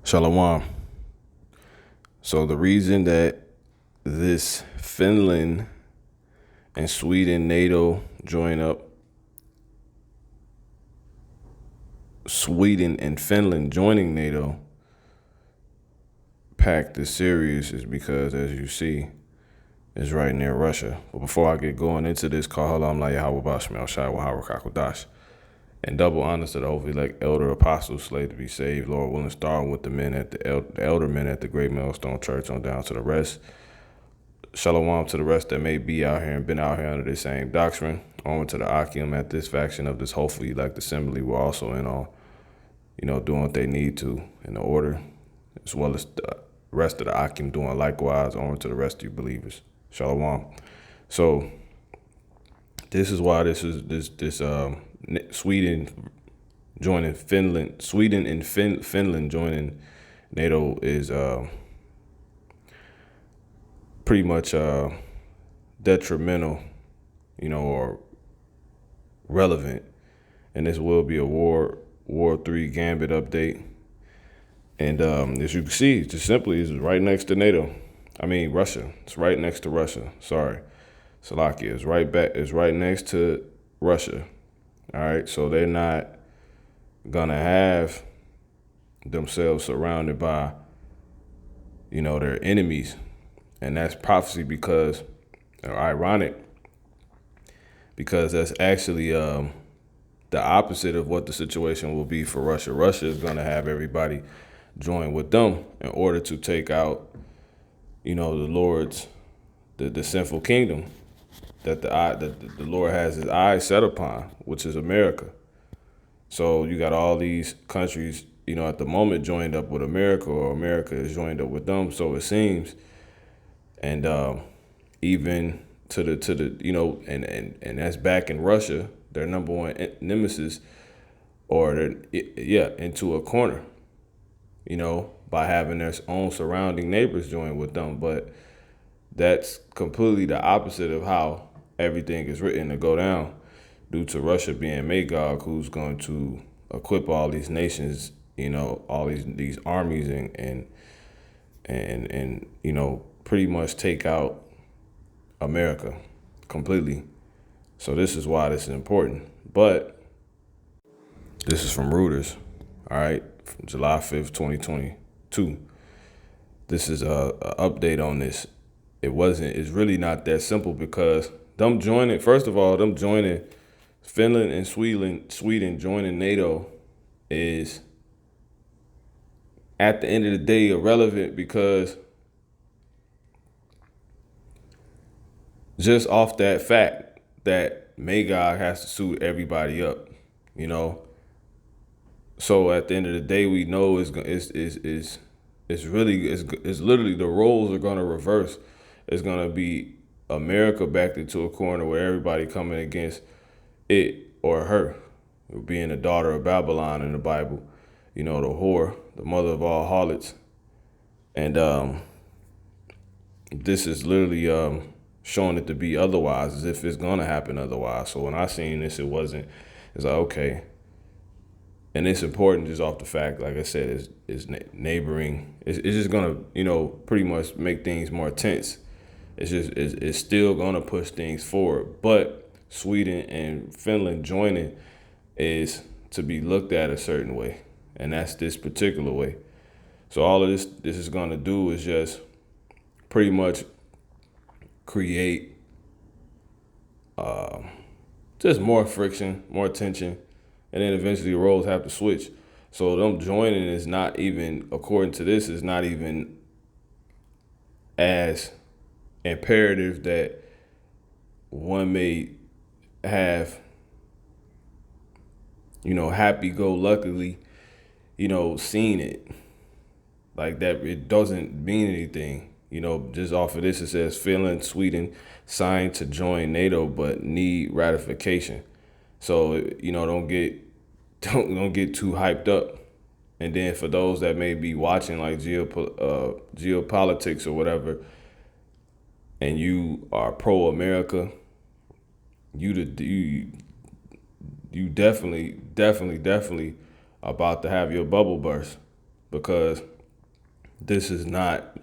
Shalom. So the reason that this Finland and Sweden NATO join up, Sweden and Finland joining NATO pact is serious is because, as you see, it's right near Russia. But before I get going into this, call Halam La Yahweh Bashmel Shai Wahara Kakodash. And double honors to the holy elect elder apostles slated to be saved, Lord willing, starting with the men at the elder men at the Great Millstone Church on down to the rest. Shalom to the rest that may be out here and been out here under the same doctrine. On to the Akim at this faction of this hopefully elect assembly. We're also in on, doing what they need to in the order, as well as the rest of the Akim doing likewise. On to the rest of you believers. Shalom. So this is why Sweden joining Finland, Sweden and Finland joining NATO is pretty much detrimental, or relevant. And this will be a WW3 GAMBIT update. And as you can see, just simply is right next to NATO. Russia. It's right next to Russia. Sorry. Slovakia is right next to Russia. All right. So they're not gonna have themselves surrounded by, their enemies. And that's prophecy because, or ironic, because that's actually the opposite of what the situation will be for Russia. Russia is going to have everybody join with them in order to take out, the Lord's, the sinful kingdom that the Lord has his eyes set upon, which is America. So you got all these countries, at the moment joined up with America, or America is joined up with them. So it seems. And even to the and that's back in Russia, their number one nemesis, or into a corner, by having their own surrounding neighbors join with them. But that's completely the opposite of how everything is written to go down, due to Russia being Magog, who's going to equip all these nations, all these armies and pretty much take out America completely. So this is why this is important. But this is from Reuters, all right, from July 5th, 2022. This is a update on this. It's really not that simple, because them joining Finland and Sweden joining NATO is, at the end of the day, irrelevant, because just off that fact that Magog has to suit everybody up, So at the end of the day, we know it's literally the roles are gonna reverse. It's gonna be America backed into a corner where everybody coming against it or her, being the daughter of Babylon in the Bible, the whore, the mother of all harlots. And this is literally showing it to be otherwise, as if it's gonna happen otherwise. So when I seen this, it's like, okay. And it's important just off the fact, like I said, is neighboring. It's just gonna, pretty much make things more tense. It's still gonna push things forward. But Sweden and Finland joining is to be looked at a certain way, and that's this particular way. So all of this is gonna do is just pretty much create just more friction, more tension, and then eventually the roles have to switch. So them joining is not even, according to this, is not even as imperative that one may have, happy-go-luckily, seen it. Like that, it doesn't mean anything. Just off of this, it says Finland, Sweden signed to join NATO, but need ratification. So, don't get too hyped up. And then for those that may be watching like geopolitics or whatever, and you are pro-America, you definitely about to have your bubble burst, because this is not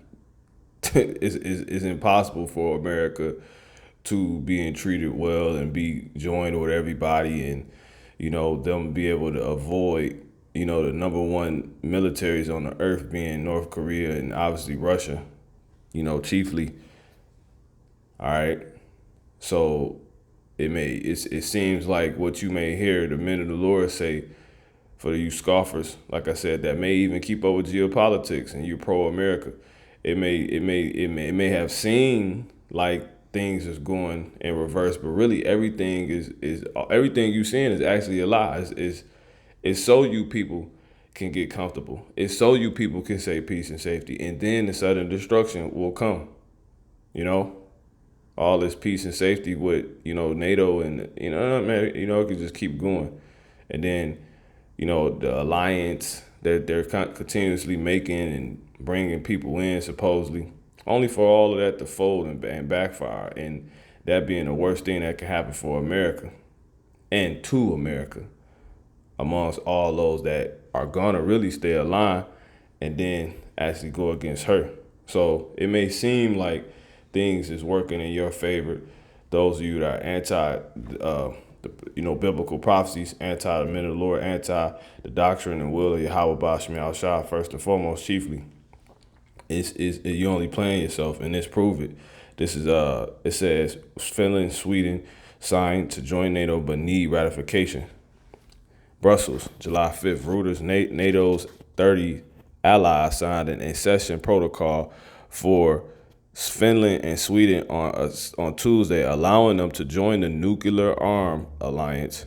is impossible for America to being treated well and be joined with everybody, and them be able to avoid the number one militaries on the earth being North Korea and obviously Russia, chiefly. All right, so it seems like what you may hear the men of the Lord say, for you scoffers, like I said, that may even keep up with geopolitics and you're pro-America. It may have seemed like things is going in reverse, but really everything is everything you seeing is actually a lie. It's so you people can get comfortable. It's so you people can say peace and safety, and then the sudden destruction will come. You know, all this peace and safety with NATO, and man, it could just keep going, and then the alliance that they're continuously making and bringing people in supposedly, only for all of that to fold and backfire, and that being the worst thing that can happen for America and to America, amongst all those that are gonna really stay aligned and then actually go against her. So it may seem like things is working in your favor. Those of you that are anti, biblical prophecies, anti the men of the Lord, anti the doctrine and will of Yahweh Bashmi Al-Shah, first and foremost, chiefly, is you only playing yourself, and this prove it. This is it says Finland, Sweden signed to join NATO but need ratification. Brussels, July 5th, Reuters, NATO's 30 allies signed an accession protocol for Finland and Sweden on Tuesday, allowing them to join the nuclear armed alliance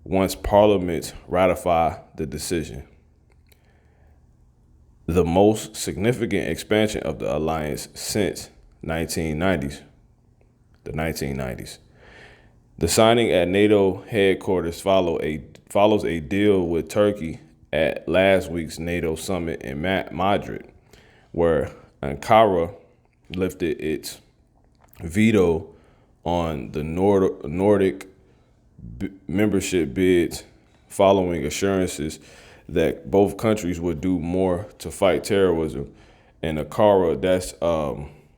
once parliaments ratify the decision. The most significant expansion of the alliance since the 1990s. The signing at NATO headquarters follows a deal with Turkey at last week's NATO summit in Madrid, where Ankara lifted its veto on the Nordic membership bids following assurances that both countries would do more to fight terrorism. And Ankara, that's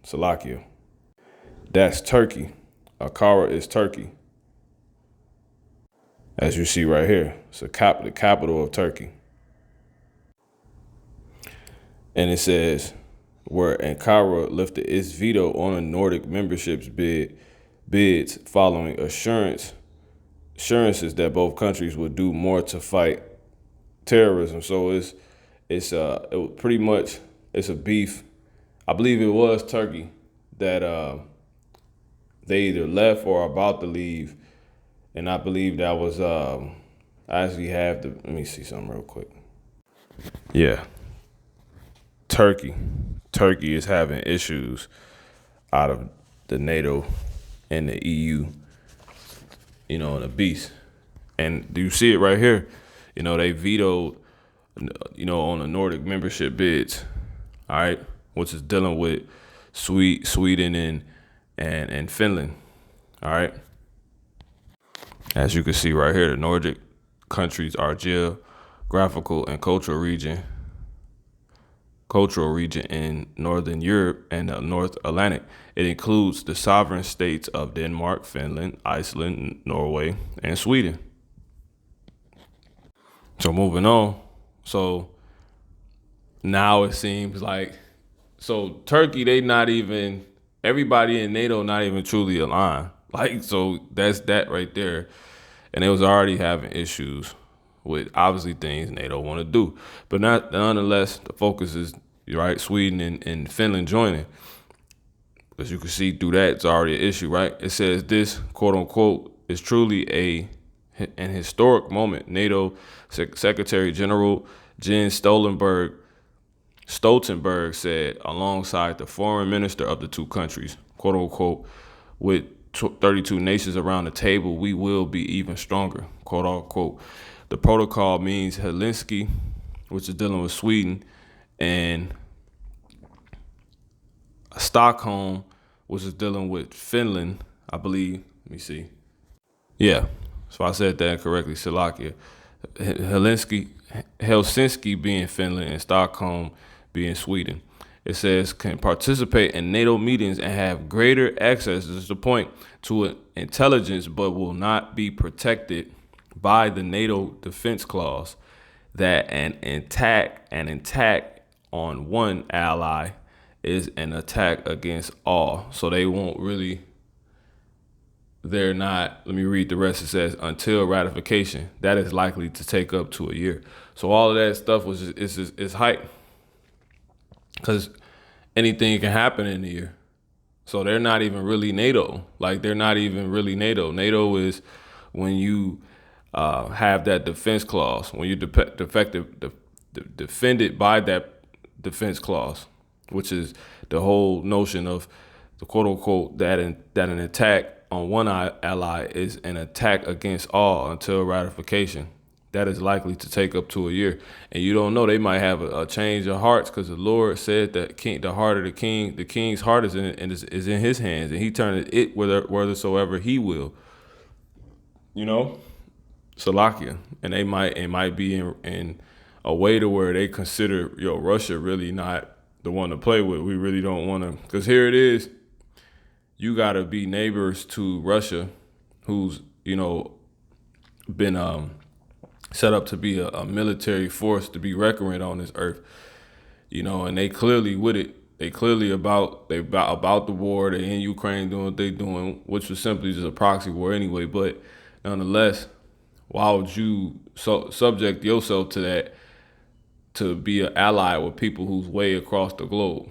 Slovakia. That's Turkey. Ankara is Turkey. As you see right here, it's the capital of Turkey. And it says, where Ankara lifted its veto on the Nordic membership's bids following assurances that both countries would do more to fight terrorism. So it's pretty much it's a beef. I believe it was Turkey that they either left or are about to leave, and I believe that was I actually have let me see something real quick. Yeah, Turkey is having issues out of the NATO and the EU, and the beast. And do you see it right here? They vetoed, on the Nordic membership bids, all right, which is dealing with Sweden and Finland, all right. As you can see right here, the Nordic countries are geographical and cultural region in Northern Europe and the North Atlantic. It includes the sovereign states of Denmark, Finland, Iceland, Norway, and Sweden. So moving on. So now it seems like, so Turkey, everybody in NATO not even truly aligned. Like, so that's that right there. And they was already having issues with obviously things NATO want to do. But nonetheless, the focus is, right, Sweden and Finland joining. As you can see through that, it's already an issue, right? It says this, quote unquote, is truly an historic moment. NATO Secretary General Jens Stoltenberg said alongside the foreign minister of the two countries, quote unquote, with 32 nations around the table, we will be even stronger, quote unquote. The protocol means Helsinki, which is dealing with Sweden, and Stockholm, which is dealing with Finland, I believe. Let me see. Yeah, so I said that correctly, Slovakia. Helsinki being Finland and Stockholm being Sweden. It says can participate in NATO meetings and have greater access, this is the point, to intelligence, but will not be protected by the NATO defense clause that an attack on one ally is an attack against all. So they won't really, they're not, let me read the rest. It says until ratification, that is likely to take up to a year. So all of that stuff is hype, because anything can happen in a year. So they're not even really NATO. Like, they're not even really NATO. NATO is when you have that defense clause, when you're defended by that defense clause, which is the whole notion of the quote unquote that an attack on one ally is an attack against all until ratification. That is likely to take up to a year. And you don't know, they might have a change of hearts, because the Lord said that the heart of the king's heart is in his hands, and he turned it whithersoever he will. You know? Salakia. And it might be in a way to where they consider, Russia really not the one to play with. We really don't want to, because here it is. You got to be neighbors to Russia, who's, been set up to be a military force to be reckoned with on this earth, and they clearly with it. They clearly about the war. They in Ukraine doing what they doing, which was simply just a proxy war anyway. But nonetheless, why would you subject yourself to that, to be an ally with people who's way across the globe,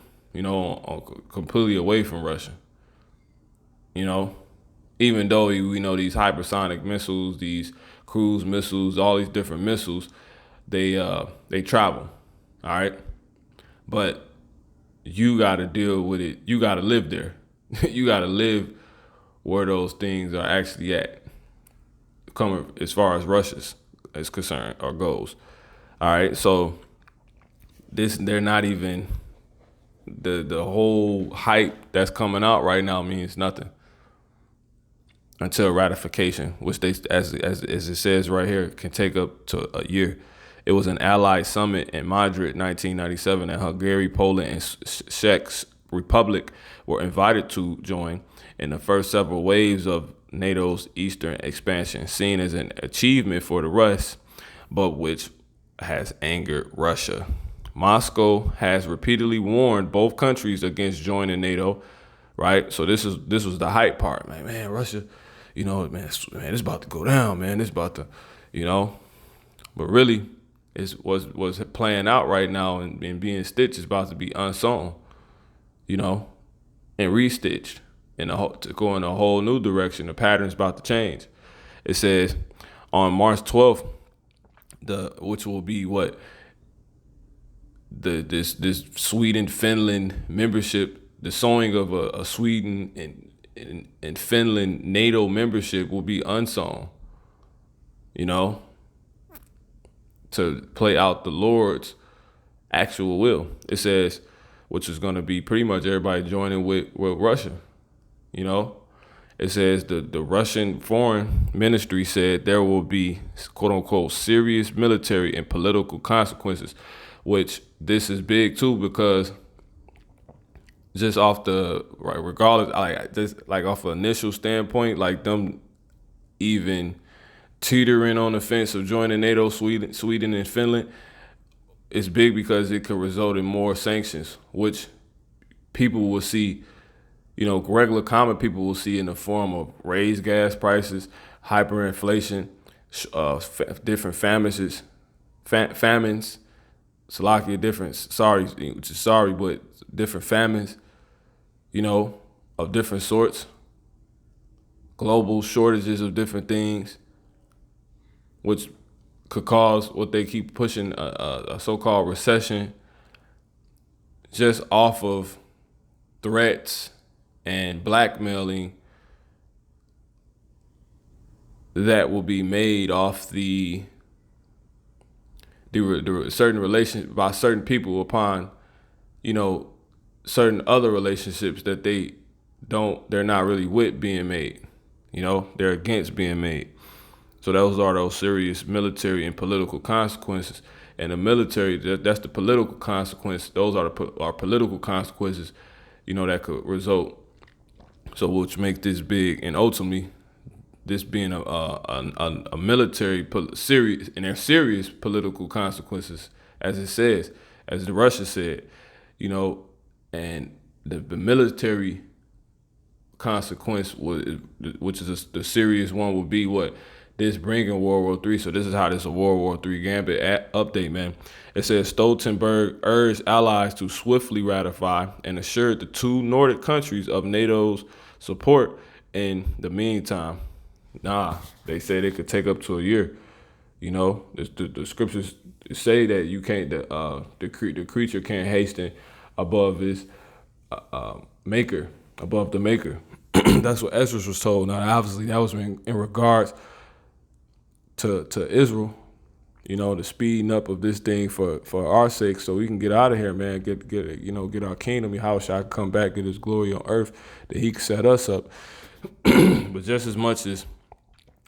completely away from Russia? Even though we know these hypersonic missiles, these cruise missiles, all these different missiles, they travel, all right? But you got to deal with it. You got to live there. You got to live where those things are actually at, coming as far as Russia's is concerned or goes. All right, so they're not even, the whole hype that's coming out right now means nothing until ratification, which they, as it says right here, can take up to a year. It was an allied summit in Madrid, 1997, and Hungary, Poland, and Czech Republic were invited to join in the first several waves of NATO's eastern expansion, seen as an achievement for the West, but which has angered Russia. Moscow has repeatedly warned both countries against joining NATO, right? So this was the hype part, man, Russia, it's about to go down, man. It's about to, but really, was playing out right now and being stitched is about to be unsewn, and restitched to go in a whole new direction. The pattern's about to change. It says on March 12th, which will be this Sweden Finland membership, the sewing of a Sweden and Finland NATO membership will be unsewn, to play out the Lord's actual will. It says, which is going to be pretty much everybody joining with Russia. It says the Russian foreign ministry said there will be, quote unquote, serious military and political consequences, which this is big too, because just off the, right, regardless, off an initial standpoint, like them even teetering on the fence of joining NATO, Sweden and Finland, is big because it could result in more sanctions, which people will see, regular common people will see in the form of raised gas prices, hyperinflation, different famines, but different famines, of different sorts, global shortages of different things, which could cause what they keep pushing, a so-called recession, just off of threats and blackmailing that will be made off the certain relations by certain people upon, certain other relationships that they're not really with being made, they're against being made. So those are those serious military and political consequences. And the military, that's the political consequence. Those are our political consequences, that could result. So which makes this big, and ultimately, this being a military serious, and there's serious political consequences, as it says, as the Russia said, and the military consequence which is the serious one, would be what this bringing World War III. So this is how this is a World War III gambit update, man. It says Stoltenberg urged allies to swiftly ratify and assured the two Nordic countries of NATO's support in the meantime. They say it could take up to a year. The scriptures say that you can't, the creature can't hasten above his maker, above the maker. That's what Ezra was told. Now, obviously, that was in regards to Israel, the speeding up of this thing for our sake, so we can get out of here, man. Get our kingdom. How shall I come back, get his glory on earth, that he can set us up. But just as much as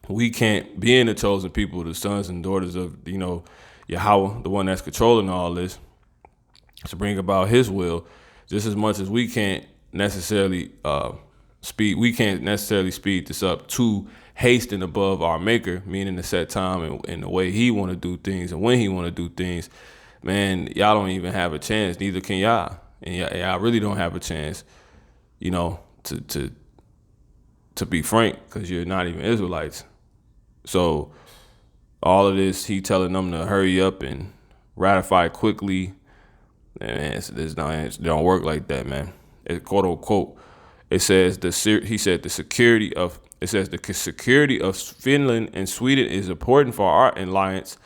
we can't be in the chosen people, the sons and daughters of, Yahweh, the one that's controlling all this, to bring about his will, just as much as we can't necessarily speed this up to hasten above our maker, meaning the set time and the way he want to do things and when he want to do things, man, y'all don't even have a chance. Neither can y'all. And y'all really don't have a chance, to be frank, because you're not even Israelites. So all of this, he telling them to hurry up and ratify quickly. Man, it don't work like that, man. It, quote unquote, it says the security of Finland and Sweden is important for our alliance,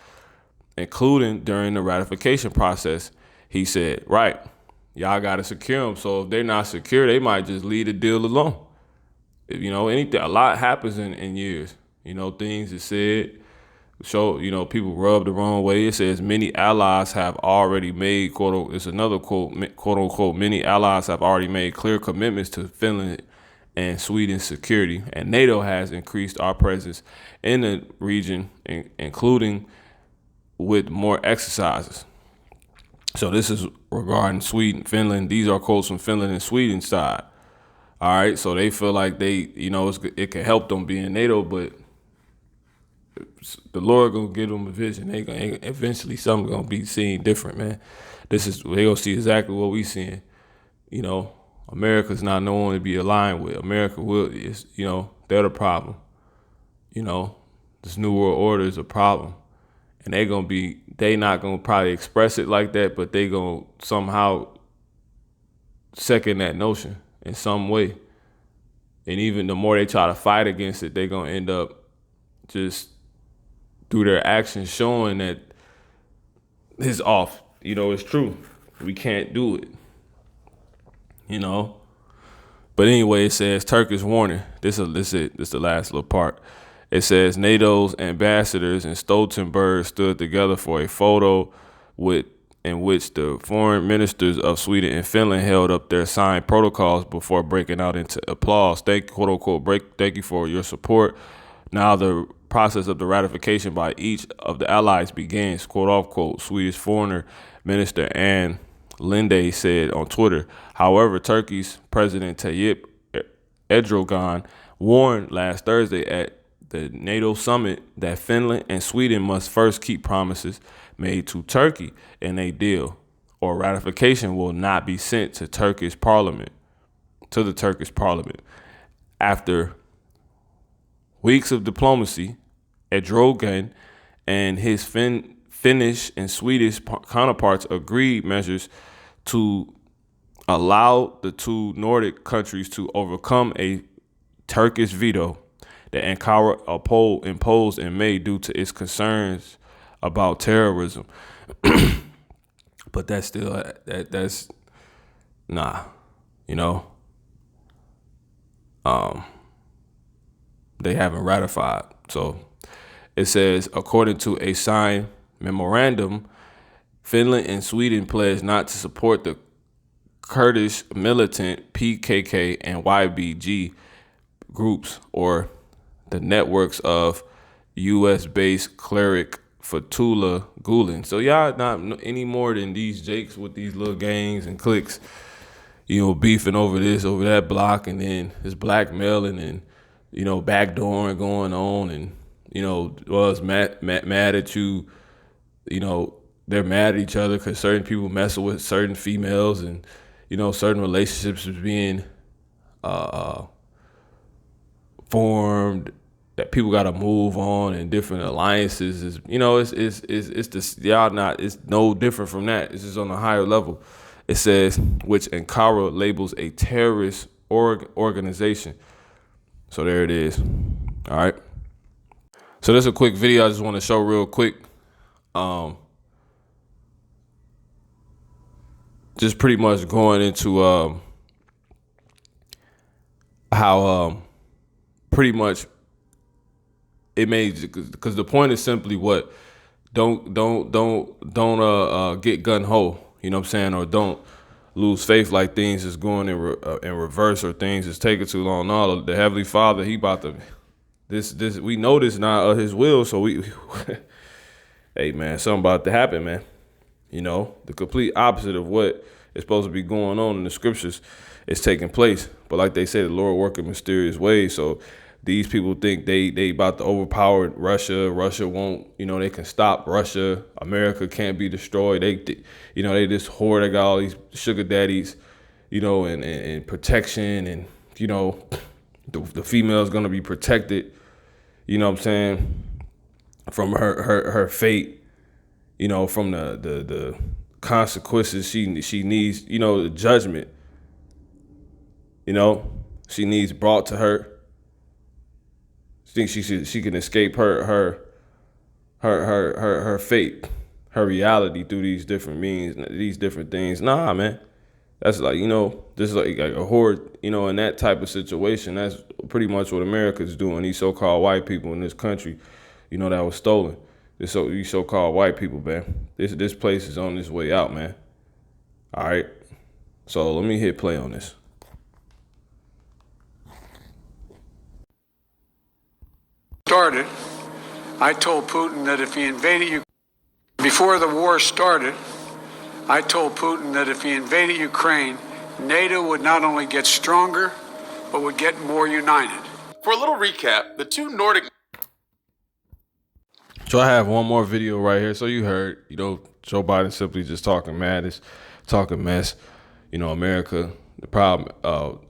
including during the ratification process. He said, right, y'all got to secure them. So if they're not secure, they might just leave the deal alone. Anything, a lot happens in years. Things are said, people rub the wrong way. It says many allies have already made, it's another quote, quote unquote, many allies have already made clear commitments to Finland and Sweden's security, and NATO has increased our presence in the region, including with more exercises. So this is regarding Sweden, Finland. These are quotes from Finland and Sweden side. All right, so they feel like it can help them be in NATO, but the Lord gonna give them a vision. Eventually something gonna be seen different, man. They gonna see exactly what we seeing. America's not no one to be aligned with. America they're the problem. This new world order is a problem, and they not gonna probably express it like that, but they gonna somehow second that notion in some way. And even the more they try to fight against it, they gonna end up just through their actions showing that it's off. It's true. We can't do it. But anyway, it says Turkish warning. This is the last little part. It says NATO's ambassadors and Stoltenberg stood together for a photo in which the foreign ministers of Sweden and Finland held up their signed protocols before breaking out into applause. Thank you for your support. Now the process of the ratification by each of the allies begins, quote unquote, Swedish Foreign Minister Ann Linde said on Twitter. However, Turkey's President Tayyip Erdogan warned last Thursday at the NATO summit that Finland and Sweden must first keep promises made to Turkey in a deal, or ratification will not be sent to the Turkish parliament. After weeks of diplomacy, Erdogan and his Finnish and Swedish counterparts agreed measures to allow the two Nordic countries to overcome a Turkish veto that Ankara imposed in May due to its concerns about terrorism. But that's still, that's nah, they haven't ratified. So it says, according to a signed memorandum, Finland and Sweden pledged not to support the Kurdish militant PKK and YPG groups or the networks of U.S.-based cleric Fethullah Gulen. So y'all not any more than these jakes with these little gangs and cliques, beefing over this, over that block, and then it's blackmailing and, backdooring going on, and, was mad at you, they're mad at each other because certain people messing with certain females, and, certain relationships is being formed that people got to move on, and different alliances is, it's this, y'all not, it's no different from that. It's just on a higher level. It says, which Ankara labels a terrorist organization. So there it is. All right. So this is a quick video I just want to show real quick. Just pretty much going into how pretty much it made, because the point is simply what, don't get gun ho, you know what I'm saying, or don't lose faith like things is going in reverse, or things is taking too long. No, the Heavenly Father, he about to this we know this not his will, so we hey man, something about to happen, man. The complete opposite of what is supposed to be going on in the scriptures is taking place. But like they say, the Lord work in mysterious ways. So these people think they about to overpower Russia. Russia won't, they can stop Russia. America can't be destroyed. They this whore that got all these sugar daddies, and protection, and, the female's gonna be protected, you know what I'm saying, from her fate, from the consequences she needs, the judgment, she needs brought to her. Think she can escape her fate, her reality through these different means, these different things. Nah, man, that's like, just like a horde, in that type of situation. That's pretty much what America's doing. These so-called white people in this country, that was stolen. These so-called white people, man. This place is on this way out, man. All right, so let me hit play on this. Started, I told Putin that if he invaded Ukraine, before the war started, I told Putin that if he invaded Ukraine, NATO would not only get stronger, but would get more united. For a little recap, the two Nordic... So I have one more video right here. So you heard, Joe Biden simply just talking madness, talking mess. America, the problem,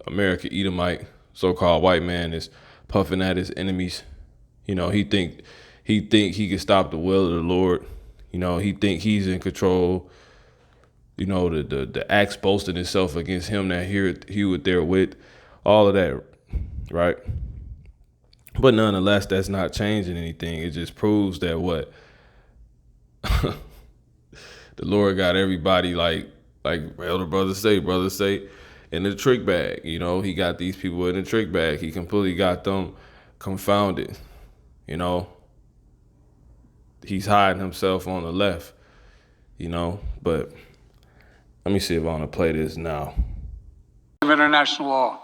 America Edomite, so-called white man is puffing at his enemies. He think he can stop the will of the Lord. He think he's in control. The acts boasting itself against him that he was there with, all of that, right? But nonetheless, that's not changing anything. It just proves that what the Lord got everybody like elder brothers say in the trick bag. He got these people in the trick bag. He completely got them confounded. He's hiding himself on the left, but let me see if I want to play this now. International law.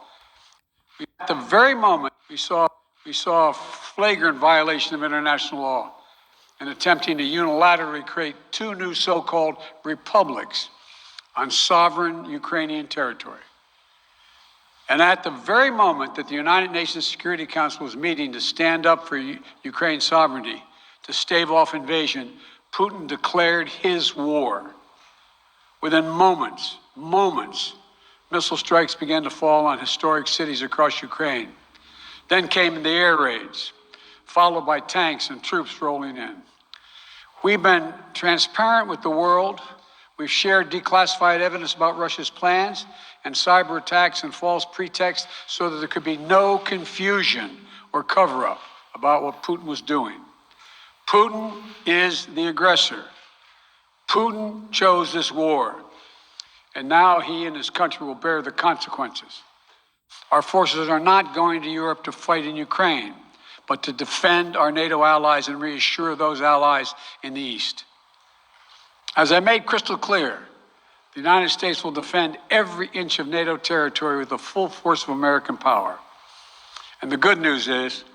At the very moment we saw a flagrant violation of international law in attempting to unilaterally create two new so-called republics on sovereign Ukrainian territory. And at the very moment that the United Nations Security Council was meeting to stand up for Ukraine's sovereignty, to stave off invasion, Putin declared his war. Within moments, missile strikes began to fall on historic cities across Ukraine. Then came the air raids, followed by tanks and troops rolling in. We've been transparent with the world. We've shared declassified evidence about Russia's plans and cyber attacks and false pretexts so that there could be no confusion or cover-up about what Putin was doing. Putin is the aggressor. Putin chose this war, and now he and his country will bear the consequences. Our forces are not going to Europe to fight in Ukraine, but to defend our NATO allies and reassure those allies in the East. As I made crystal clear, the United States will defend every inch of NATO territory with the full force of American power. And the good news is,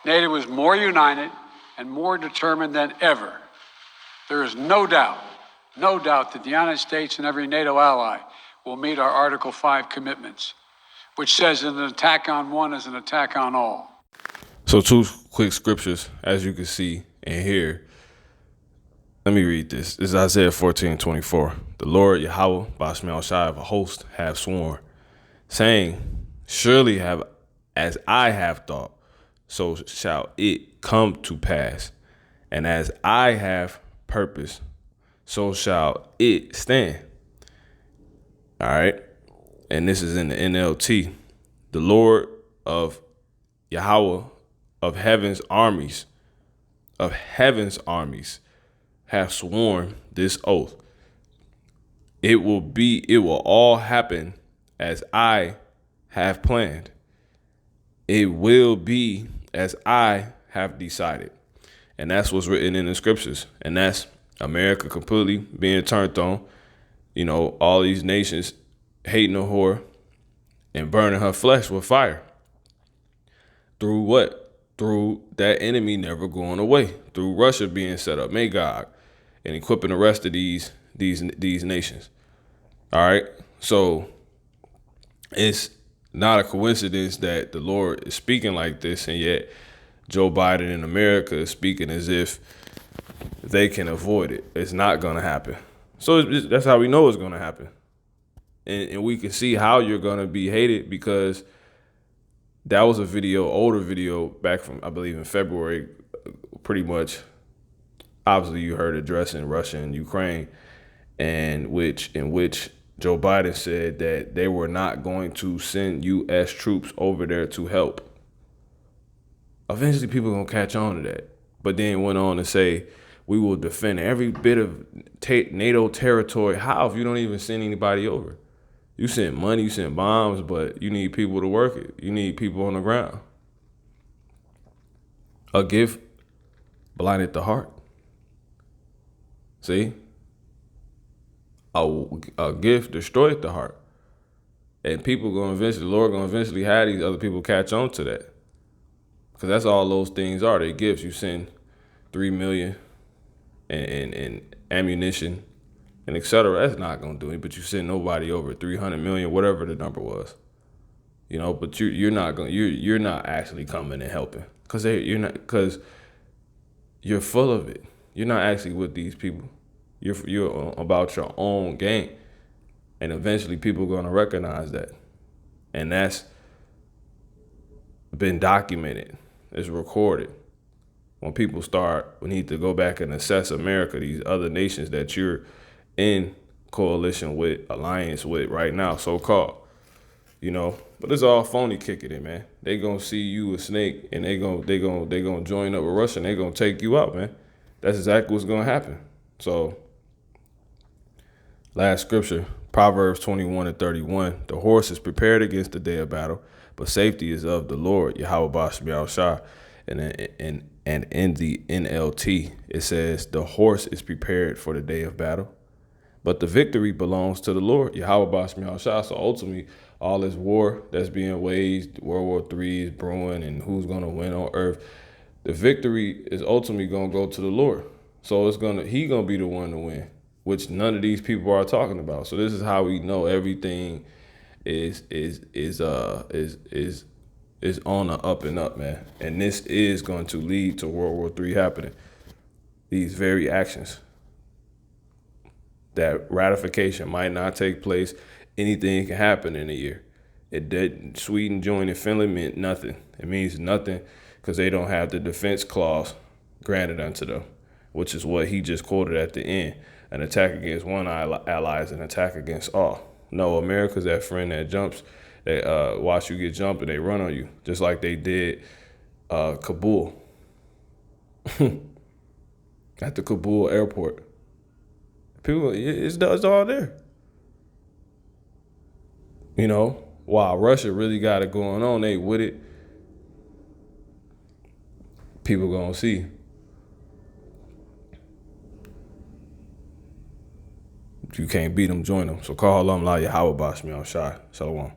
NATO is more united and more determined than ever There is no doubt that the United States and every NATO ally will meet our Article 5 commitments, which says that an attack on one is an attack on all. So 2 quick scriptures, as you can see and hear. Let me read this. This is Isaiah 14:24. The Lord Yahweh, Bashmel Shai of a host, have sworn, saying, surely as I have thought, so shall it come to pass. And as I have purpose, so shall it stand. All right. And this is in the NLT. The Lord of Yahweh of heaven's armies, have sworn this oath. It will all happen as I have planned. It will be as I have decided. And that's what's written in the scriptures. And that's America completely being turned on. You know, all these nations hating a whore and burning her flesh with fire. Through what? Through that enemy never going away. Through Russia being set up, Magog, and equipping the rest of these nations. All right. So it's not a coincidence that the Lord is speaking like this, and yet Joe Biden in America is speaking as if they can avoid it. It's not going to happen. So that's how we know it's going to happen. And we can see how you're going to be hated, because that was a older video back from, I believe, in February, pretty much. Obviously, you heard addressing Russia and Ukraine, and in which Joe Biden said that they were not going to send U.S. troops over there to help. Eventually, people are going to catch on to that. But then went on to say, we will defend every bit of NATO territory. How, if you don't even send anybody over? You send money, you send bombs, but you need people to work it. You need people on the ground. A gift blinded the heart. See? A gift destroyed the heart. And the Lord going to eventually have these other people catch on to that. Because that's all those things are. They gifts. You send $3 million and ammunition and et cetera. That's not going to do it. But you send nobody over 300 million, whatever the number was. You know, but you're not actually coming and helping. Because you're full of it. You're not actually with these people. You're about your own game. And eventually people are going to recognize that. And that's been documented. It's recorded. When people we need to go back and assess America, these other nations that you're in coalition with, alliance with right now, so-called. You know, but it's all phony kicking it, man. They gonna see you a snake, and they gonna join up with Russia, and they gonna take you out, man. That's exactly what's gonna happen. So, last scripture, Proverbs 21:31. The horse is prepared against the day of battle, but safety is of the Lord, Yahweh Bashmiel Shah. And in the NLT, it says the horse is prepared for the day of battle, but the victory belongs to the Lord, Yahweh Bashmiel Shah. So ultimately, all this war that's being waged, World War III is brewing, and who's going to win on earth, the victory is ultimately going to go to the Lord. So He's going to be the one to win, which none of these people are talking about. So this is how we know everything is on the up and up, man. And this is going to lead to World War III happening. These very actions. That ratification might not take place. Anything can happen in a year. It did. Sweden joining Finland meant nothing. It means nothing because they don't have the defense clause granted unto them, which is what he just quoted at the end. An attack against one ally is an attack against all. No, America's that friend that jumps. They watch you get jumped and they run on you, just like they did Kabul at the Kabul airport. People, it's all there. You know, while Russia really got it going on, they with it. People gonna see. If you can't beat them, join them. So call them la Yahweh Bashmiel Shai. Shalom.